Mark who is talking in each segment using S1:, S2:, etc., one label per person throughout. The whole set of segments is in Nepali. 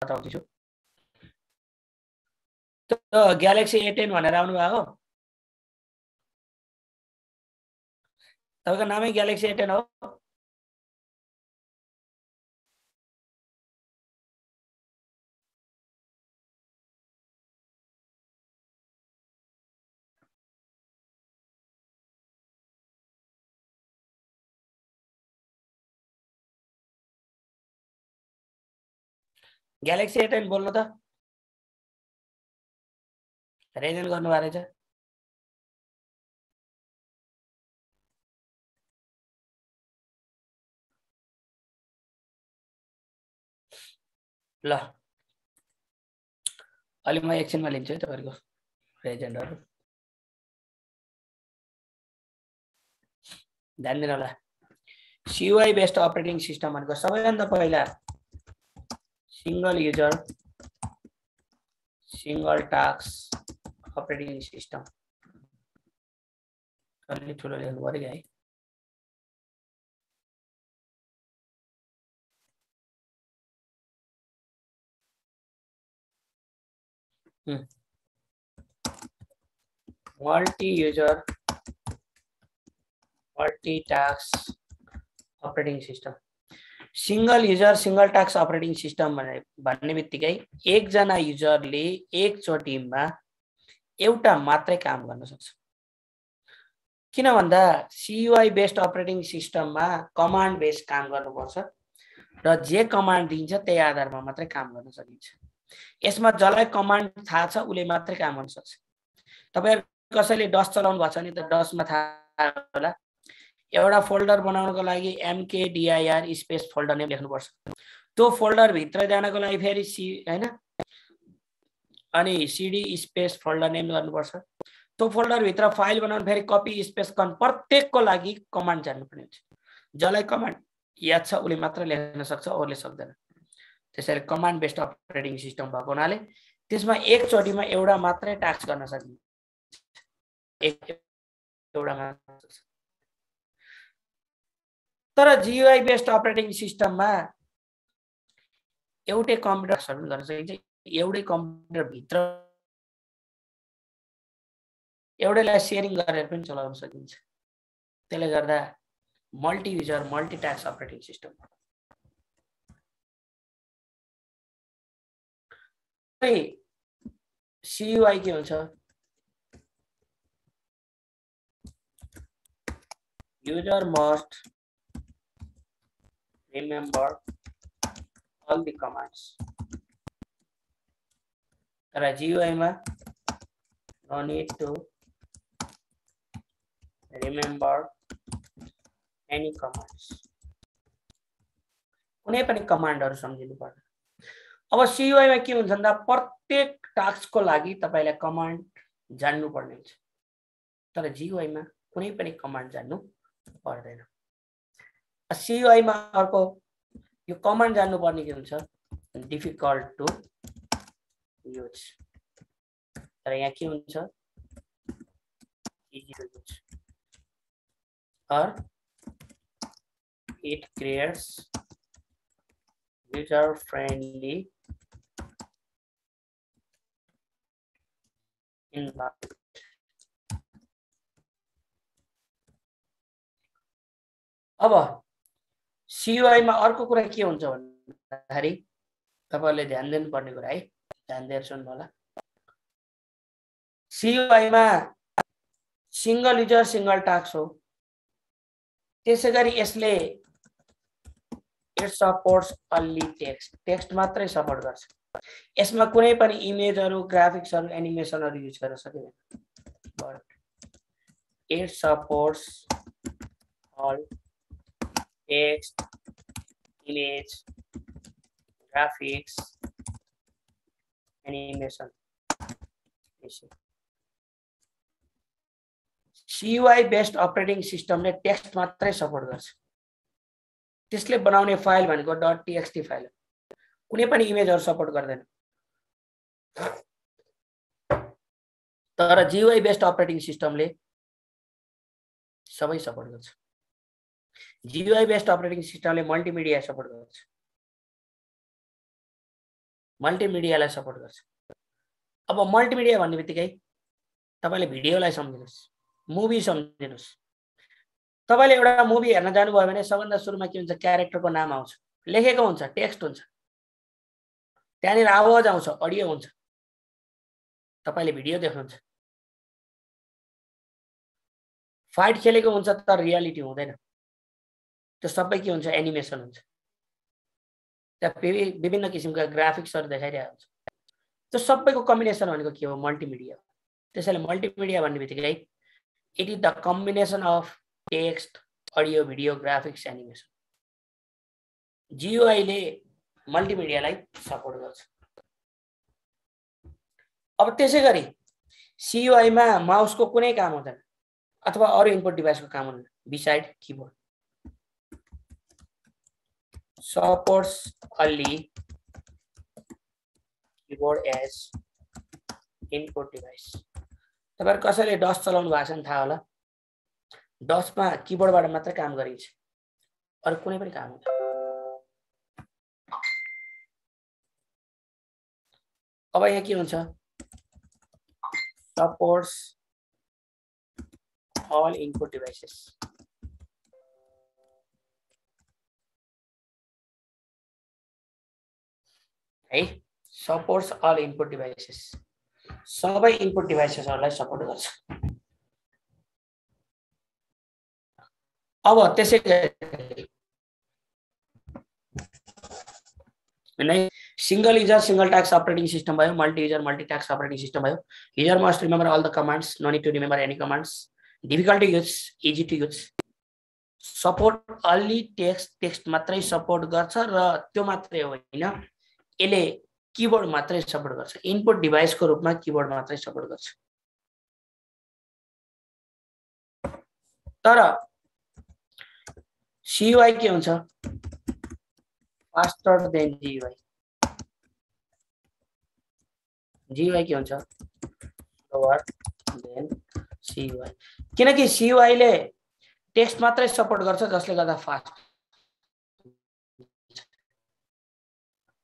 S1: बताउँदैछु। त्यो ग्यालेक्सी A10 भनेर आउनु भएको तपाईको नामै ग्यालेक्सी A10 हो। ग्यालेक्सी A10 बोल्नु त रेजन गर्नु भएको रहेछ। ल अलि म एकछिनमा लिन्छु है तपाईहरुको रेजेन्डहरु। ध्यान दिनु होला। CUI बेस्ड अपरेटिङ सिस्टम भनेको सबैभन्दा पहिला single user single task operating system. अलि ठुलो लेख्नु पर्यो है। Multi user multi task operating system. Single user single task operating system भन्ने बित्तिकै एकजना युजरले एकचोटीमा एउटा मात्रै काम गर्न सक्छ। किन भन्दा CUI बेस्ड अपरेटिङ सिस्टममा कमान्ड बेस्ड काम गर्नुपर्छ र जे कमान्ड दिन्छ त्यही आधारमा मात्रै काम गर्न सकिन्छ। यसमा जसलाई कमान्ड थाहा छ उले मात्रै काम गर्न सक्छ। तपाईहरु कसैले डस चलाउनु भएको छ नि त डसमा थाहा होला एउटा फोल्डर बनाउनको लागि mkdir स्पेस फोल्डर नेम लेख्नुपर्छ। त्यो फोल्डर भित्र जानको लागि फेरि हैन अनि cd स्पेस फोल्डर नेम गर्नुपर्छ। त्यो फोल्डर भित्र फाइल बनाउन फेरि कपी स्पेस कन प्रत्येकको लागि कमान्ड जान्नु पर्ने हुन्छ। जसलाई कमान्ड याद छ उले मात्र लेख्न सक्छ अरूले सक्दैन। त्यसैले कमान्ड बेस्ड अपरेटिङ सिस्टम भएको हुनाले त्यसमा एकचोटीमा एउटा मात्रै टास्क गर्न सकिन्छ। एउटा मात्र। तर GUI बेस्ड अपरेटिङ सिस्टममा एउटै कम्प्युटर सर्भ गर्न सकिन्छ। एउटै कम्प्युटर भित्र एउटैलाई शेयरिङ गरेर पनि चलाउन सकिन्छ। त्यसले गर्दा multi user multi task operating system. CUI के हुन्छ? User must remember all the commands. तर GUI मा no need to remember any commands. कुनै पनि कमान्डहरु सम्झिनु पर्दैन। अब CUI मा के हुन्छ भन्दा प्रत्येक टास्कको लागि तपाईलाई कमान्ड जान्नु पर्ने हुन्छ। तर GUI मा कुनै पनि कमान्ड जान्नु पर्दैन। CUI मा अर्को यो कमान्ड जान्नु पर्ने के हुन्छ डिफिकल्ट टु युज। तर यहाँ के हुन्छ easy to use or it creates user friendly environment. अब CUI मा अर्को कुरा के हुन्छ भन्दाखेरि तपाईहरुले ध्यान दिनुपर्ने कुरा है। ध्यान दिएर सुन्नु होला। CUI मा सिंगल युजर सिंगल टास्क हो। त्यसैगरी यसले इट सपोर्ट्स ओन्ली टेक्स्ट मात्रै सपोर्ट गर्छ। यसमा कुनै पनि इमेजहरु ग्राफिक्सहरु एनिमेसनहरु युज गर्न सकिदैन। But it supports all text image graphics animation. CUI based operating सिस्टमले टेक्स्ट मात्रै सपोर्ट गर्छ। त्यसले बनाउने फाइल भनेको .txt फाइल हो। कुनै पनि इमेजहरु सपोर्ट गर्दैन। तर GUI बेस्ड अपरेटिङ सिस्टमले सबै सपोर्ट गर्छ। GUI बेस्ड अपरेटिङ सिस्टमले मल्टिमिडिया सपोर्ट गर्छ। मल्टिमिडियालाई सपोर्ट गर्छ। अब मल्टिमिडिया भन्ने बित्तिकै तपाईले भिडियोलाई सम्झिनुस्, मुभी सम्झिनुस्। तपाईले एउटा मुभी हेर्न जानुभयो भने सबभन्दा सुरुमा के हुन्छ, क्यारेक्टरको नाम आउँछ, लेखेको हुन्छ, टेक्स्ट हुन्छ, त्यहाँनिर आवाज आउँछ, अडियो हुन्छ। तपाईले भिडियो देख्नुहुन्छ, फाइट खेलेको हुन्छ तर रियालिटी हुँदैन, त्यो सबै के हुन्छ, एनिमेसन हुन्छ। त्यहाँ विभिन्न किसिमका ग्राफिक्सहरु देखाइरहेको हुन्छ। त्यो सबैको कम्बिनेसन भनेको के हो, मल्टिमिडिया। त्यसैले मल्टिमिडिया भन्ने बित्तिकै it is the combination of text, audio, video, graphics, animation. GUI ले मल्टिमिडियालाई सपोर्ट गर्छ। अब त्यसैगरी CUI मा माउसको कुनै काम हुँदैन अथवा अरु इनपुट डिभाइसको काम हुँदैन beside keyboard. supports only keyboard as input device। तपाईहरु कसैले डस चलाउनु भएको छ नि थाहा होला, डसमा कीबोर्डबाट मात्र काम गरिन्छ, अरु कुनै पनि काम हुँदैन। अब यहाँ के हुन्छ, supports all input devices। है, supports all input devices, सबै इनपुट डिभाइसेसहरुलाई सपोर्ट गर्छ। अब त्यसैगरी single user single task operating system भयो, multi user multi task operating system भयो। User must remember all the commands, no need to remember any commands, difficult to use, easy to use. Support only text मात्रै सपोर्ट गर्छ र त्यो मात्रै होइन, यसले कीबोर्ड मात्रै सपोर्ट गर्छ, इनपुट डिभाइसको रूपमा कीबोर्ड मात्रै सपोर्ट गर्छ। तर CUI के हुन्छ, फास्टर देन GUI। GUI के हुन्छ, स्लोवर देन CUI, किनकि CUI ले टेक्स्ट मात्रै सपोर्ट गर्छ जसले गर्दा फास्ट।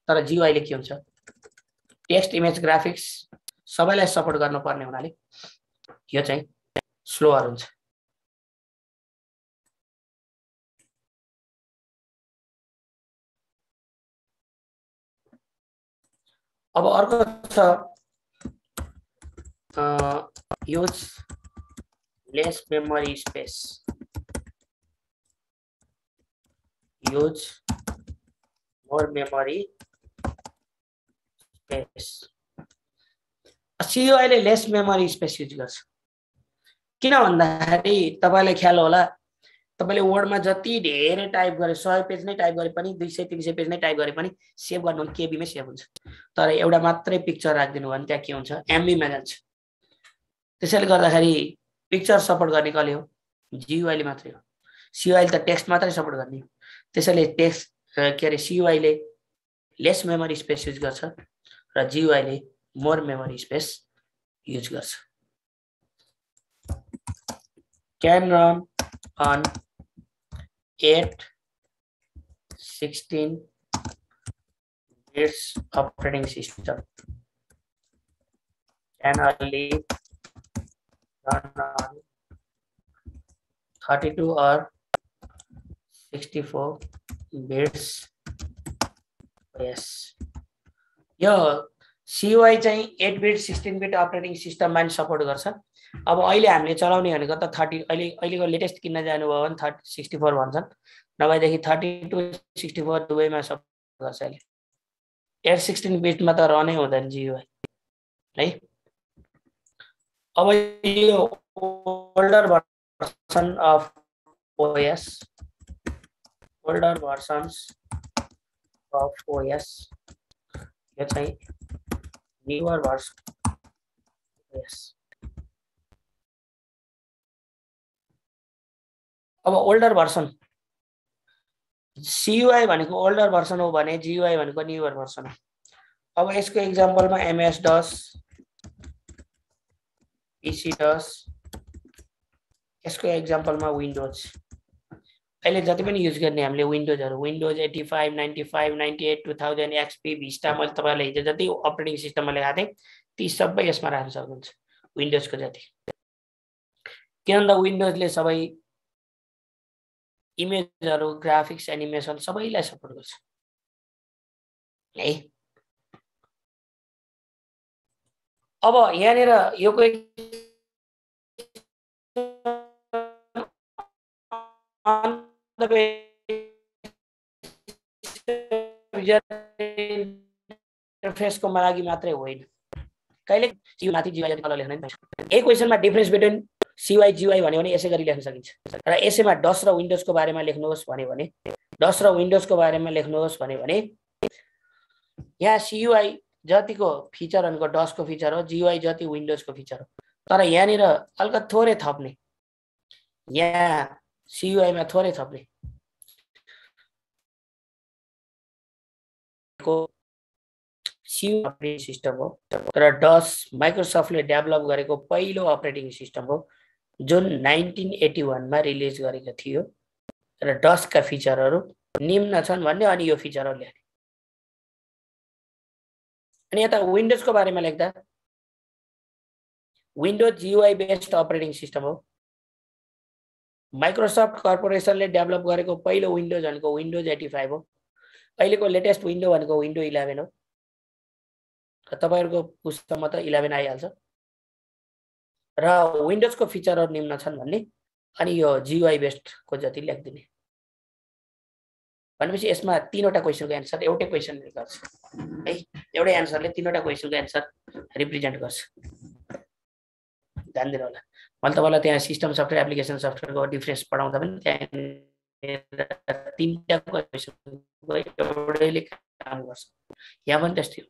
S1: तर GUI ले के हुन्छ, टेक्स्ट, इमेज, ग्राफिक्स सबैलाई सपोर्ट गर्नुपर्ने हुनाले यो चाहिँ स्लोवर हुन्छ। अब अर्को छ use lace memory space, use more memory space. CUI ले लेस मेमोरी स्पेस युज गर्छ। किन भन्दाखेरि तपाईलाई ख्याल होला, तपाईले वर्डमा जति धेरै टाइप गरे, 100 पेज नै टाइप गरे पनि, 200-300 पेज नै टाइप गरे पनि सेभ गर्नु KB मै सेभ हुन्छ। तर एउटा मात्रै पिक्चर राख्दिनु भने त्यहाँ के हुन्छ, MB मा जान्छ। त्यसैले गर्दाखेरि पिक्चर सपोर्ट गर्ने कसले हो, GUI ले मात्रै हो। CUI ले त टेक्स्ट मात्रै सपोर्ट गर्ने हो। त्यसैले टेक्स्ट के अरे CUI ले लेस मेमोरी स्पेस युज गर्छ र GUI ले मोर मेमोरी स्पेस युज गर्छ। Can run on 8/16 bits operating system, can only run on 32 or 64 bits OS। यो CUI चाहिँ 8 बिट 16 बिट अपरेटिङ सिस्टममा नि सपोर्ट गर्छ। अब अहिले हामीले चलाउने भनेको त 30, अहिलेको लेटेस्ट किन्न जानुभयो भने 64 भन्छन्, नभएदेखि 32 64 दुवैमा सपोर्ट गर्छ अहिले। 8/16 बिटमा त रनै हुँदैन GUI है। अब यो older version of OS, older versions of OS, यो चाहिँ न्यूअर भर्सन OS। अब ओल्डर भर्सन, CUI भनेको ओल्डर भर्सन हो भने GUI भनेको न्यूअर भर्सन हो। अब यसको एक्जाम्पलमा MS DOS, PC DOS, यसको एक्जाम्पलमा विन्डोज। अहिले जति पनि युज गर्ने हामीले विन्डोजहरु विन्डोज 85 95 98 2000 एक्सपी भिस्टा मैले तपाईहरुलाई हिजो जति अपरेटिङ सिस्टममा लेखाएको थिएँ ती सबै यसमा राख्न सक्नुहुन्छ विन्डोजको जति किनभने विन्डोजले सबै इमेजहरु ग्राफिक्स एनिमेसन सबैलाई सपोर्ट गर्छ है अब यहाँनेर यो कोही इन्टरफेसको लागि मात्रै होइन कहिले यो माथि जीवाई तल लेख्न नि एक क्वेशनमा डिफरेन्स बिट्विन CY GUI भन्यो भने यसै गरी लेख्न सकिन्छ र यसैमा डस र विन्डोजको बारेमा लेख्नुहोस् भन्यो भने डस र विन्डोजको बारेमा लेख्नुहोस् भन्यो भने यहाँ CUI जतिको फिचर भनेको डसको फिचर हो GUI जति विन्डोजको फिचर हो तर यहाँनिर हल्का थोरै थप्ने यहाँ CUI मा थोरै थप्ने को CUI अपरेटिङ सिस्टम हो तर डस माइक्रोसफ्टले डेभलप गरेको पहिलो अपरेटिङ सिस्टम हो जुन 1981 मा रिलिज गरेको थियो र डसका फिचरहरु निम्न छन् भन्ने अनि यो फिचरहरु ल्याए अनि यता विन्डोजको बारेमा लेख्दा windows GUI based operating system हो माइक्रोसफ्ट कर्पोरेसनले डेभलप गरेको पहिलो विन्डोज भनेको विन्डोज 85 हो अहिलेको लेटेस्ट विन्डो भनेको विन्डो 11 हो र तपाईहरुको पुस्तकमा त 11 आइहाल्छ र विन्डोजको फिचरहरु निम्न छन् भन्ने अनि यो GUI बेस्ड को जति लेख्दिने भनेपछि यसमा तीनवटा क्वेशनको एन्सर एउटै क्वेशनले गर्छ है एउटै एन्सरले तीनवटा क्वेशनको एन्सर रिप्रेजेन्ट गर्छ ध्यान दिनु होला मैले तपाईलाई त्यहाँ सिस्टम सफ्टवेयर एप्लिकेसन सफ्टवेयरको डिफरेन्स पढाउँदा पनि त्यहाँ तीनटा क्वेशनको एउटैले काम गर्छ यहाँ पनि त्यस्तै हो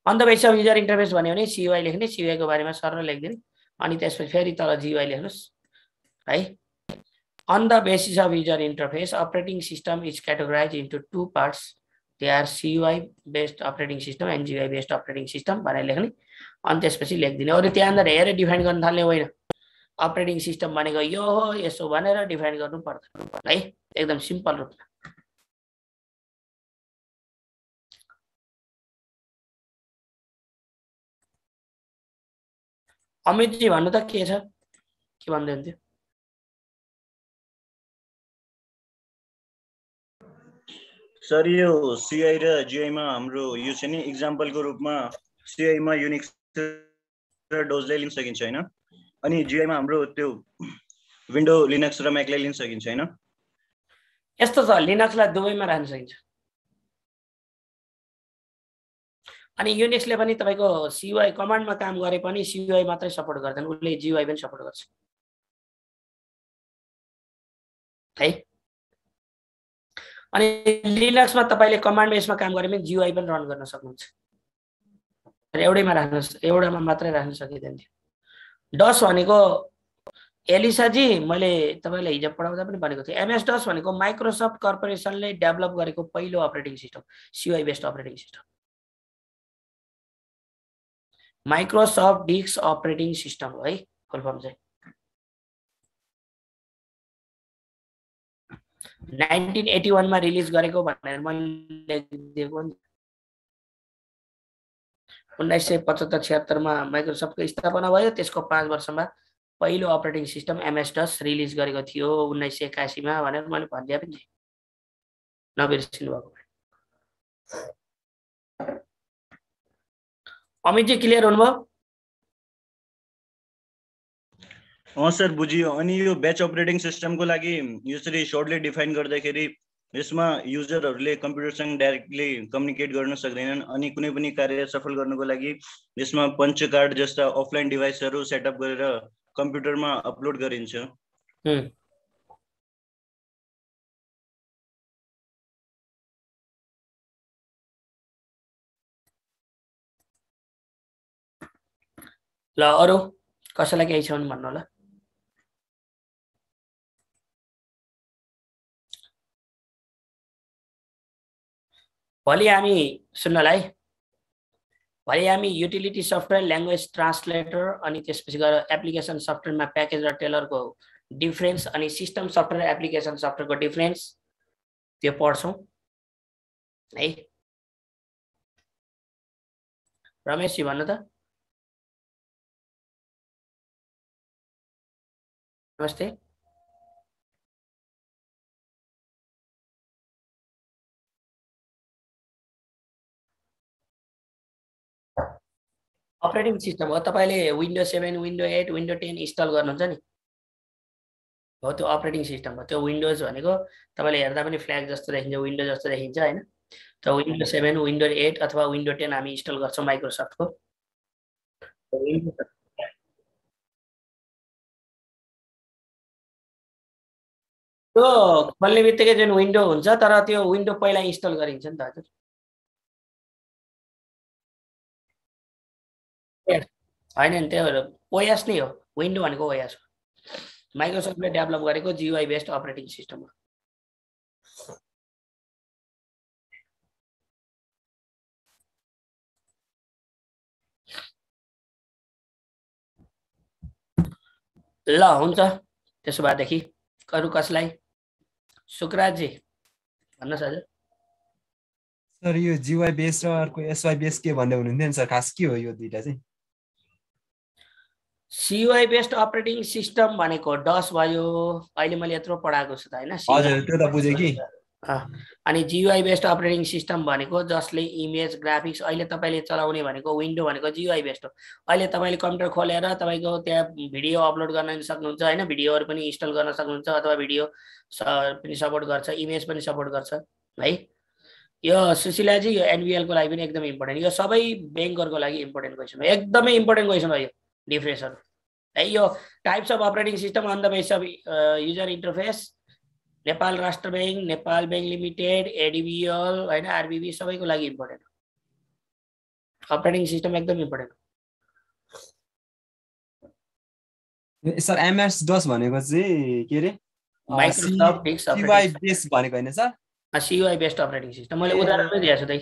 S1: on the basis of user interface भन्यो भने CUI लेख्ने CUI को बारेमा सरल लेख्दिने अनि त्यसपछि फेरि तल GUI लेख्नुस् है on the basis of user interface operating system is categorized into two parts they are CUI based operating system and GUI based operating system भनेर लेख्ने अनि त्यसपछि लेख्दिने अरु त्यहाँ અંદર हेरे डिफाइन गर्न थाल्ने होइन अपरेटिङ सिस्टम भनेको यो हो यसो भनेर डिफाइन गर्नु पर्दैन है एकदम सिम्पल रूपमा अमित जी भन्नु त के छ के भन्दै हुन्थ्यो
S2: सर यो CI र GUI मा हाम्रो यो चाहिँ नि एक्जाम्पलको रूपमा CI मा युनिक्स र डोजले लिन सकिन्छ हैन अनि GUI मा हाम्रो त्यो विन्डो लिनक्स र म्याकलाई लिन सकिन्छ हैन
S1: यस्तो छ लिनक्सलाई दुवैमा राख्न सकिन्छ अनि युनिक्सले पनि तपाईको CUI कमान्डमा काम गरे पनि CUI मात्रै सपोर्ट गर्दैन उले GUI पनि सपोर्ट गर्छ है अनि लिनक्समा तपाईले कमान्ड बेसमा काम गरे पनि GUI पनि रन गर्न सक्नुहुन्छ र एउटैमा राख्नुस् एउटामा मात्रै राख्न सकिदैन थियो डस भनेको एलिसा जी मैले तपाईलाई हिजो पढाउँदा पनि भनेको थिए MS DOS भनेको माइक्रोसफ्ट कर्पोरेसनले डेभलप गरेको पहिलो operating system CUI based operating system Microsoft disk operating system हो है फुल फर्म चाहिँ 1981 मा रिलिज गरेको भनेर मैले दिएको नि 1975-76 मा माइक्रोसफ्टको स्थापना भयो त्यसको 5 वर्षमा पहिलो operating system MS DOS release गरेको थियो 1981 मा भनेर मैले भन्दिया पनि नबिर्सिनु भएको अमित जी क्लियर हुनुभयो
S2: सर बुझियो अनि यो ब्याच अपरेटिङ सिस्टमको लागि यसरी शर्टली डिफाइन गर्दाखेरि यसमा युजरहरुले कम्प्युटरसँग डाइरेक्टली कम्युनिकेट गर्न सक्दैनन् अनि कुनै पनि कार्य सफल गर्नको लागि यसमा पञ्च कार्ड जस्ता अफलाइन डिभाइसहरु सेटअप गरेर कम्प्युटरमा अपलोड गरिन्छ ल
S1: अरु कसैलाई केही छ भने भन्नु होला भोलि हामी सुन्नलाई भोलि हामी युटिलिटी सफ्टवेयर ल्याङ्ग्वेज ट्रान्सलेटर अनि त्यसपछि गएर एप्लिकेसन सफ्टवेयरमा प्याकेज र टेलरको डिफरेन्स अनि सिस्टम सफ्टवेयर एप्लिकेसन सफ्टवेयरको डिफरेन्स त्यो पढ्छौँ है। रमेशजी भन्नु त। नमस्ते। अपरेटिङ सिस्टम हो तपाईँले विन्डो 7 विन्डो 8 विन्डो 10 इन्स्टल गर्नुहुन्छ नि हो त्यो अपरेटिङ सिस्टम हो। त्यो विन्डोज भनेको तपाईँले हेर्दा पनि फ्ल्याग जस्तो देखिन्छ विन्डो जस्तो देखिन्छ होइन। त विन्डो 7 विन्डो 8 अथवा विन्डो 10 हामी इन्स्टल गर्छौँ माइक्रोसफ्टको। त्यो खोल्ने बित्तिकै जुन विन्डो हुन्छ तर त्यो विन्डो पहिला इन्स्टल गरिन्छ नि त हजुर। होइन नि त्यो ओएस नै हो विन्डो भनेको ओएस हो। माइक्रोसफ्टले डेभलप गरेको जीयूआई बेस्ड अपरेटिङ सिस्टम हो। ल हुन्छ त्यसो भएदेखि अरू कसलाई सुकराजी भन्नुहोस् हजुर।
S3: सर यो जीयूआई बेस्ड र अर्को एसवाई बेस्ड के भन्दै हुनुहुन्थ्यो नि सर खास के हो यो दुईटा चाहिँ?
S1: सीयूआई बेस्ड अपरेटिङ सिस्टम भनेको डस भयो अहिले मैले यत्रो पढाएको छु त होइन।
S3: हजुर त्यो त बुझेँ कि।
S1: अनि जीयूआई बेस्ड अपरेटिङ सिस्टम भनेको जसले इमेज ग्राफिक्स अहिले तपाईँले चलाउने भनेको विन्डो भनेको जीयूआई बेस्ड हो। अहिले तपाईँले कम्प्युटर खोलेर तपाईँको त्यहाँ भिडियो अपलोड गर्न सक्नुहुन्छ होइन। भिडियोहरू पनि इन्स्टल गर्न सक्नुहुन्छ अथवा भिडियो पनि सपोर्ट गर्छ इमेज पनि सपोर्ट गर्छ है। यो सुशीलाजी यो एनबिएलको लागि पनि एकदमै इम्पोर्टेन्ट यो सबै ब्याङ्करको लागि इम्पोर्टेन्ट क्वेसन हो एकदमै इम्पोर्टेन्ट क्वेसन हो यो डिफ्रेन्सहरू है। यो types of operating system on the base of user interface Nepal Rastra bank Nepal bank limited ADBL होइन आरबिबी सबैको लागि इम्पोर्टेन्ट हो। अपरेटिङ सिस्टम एकदम इम्पोर्टेन्ट
S3: हो। सर एमएस डस भनेको चाहिँ के रे
S1: माइक्रोसफ्ट
S3: जीयूआई बेस्ड भनेको हैन sir?
S1: CUI based operating system मैले उदाहरणमै दिएको छु त।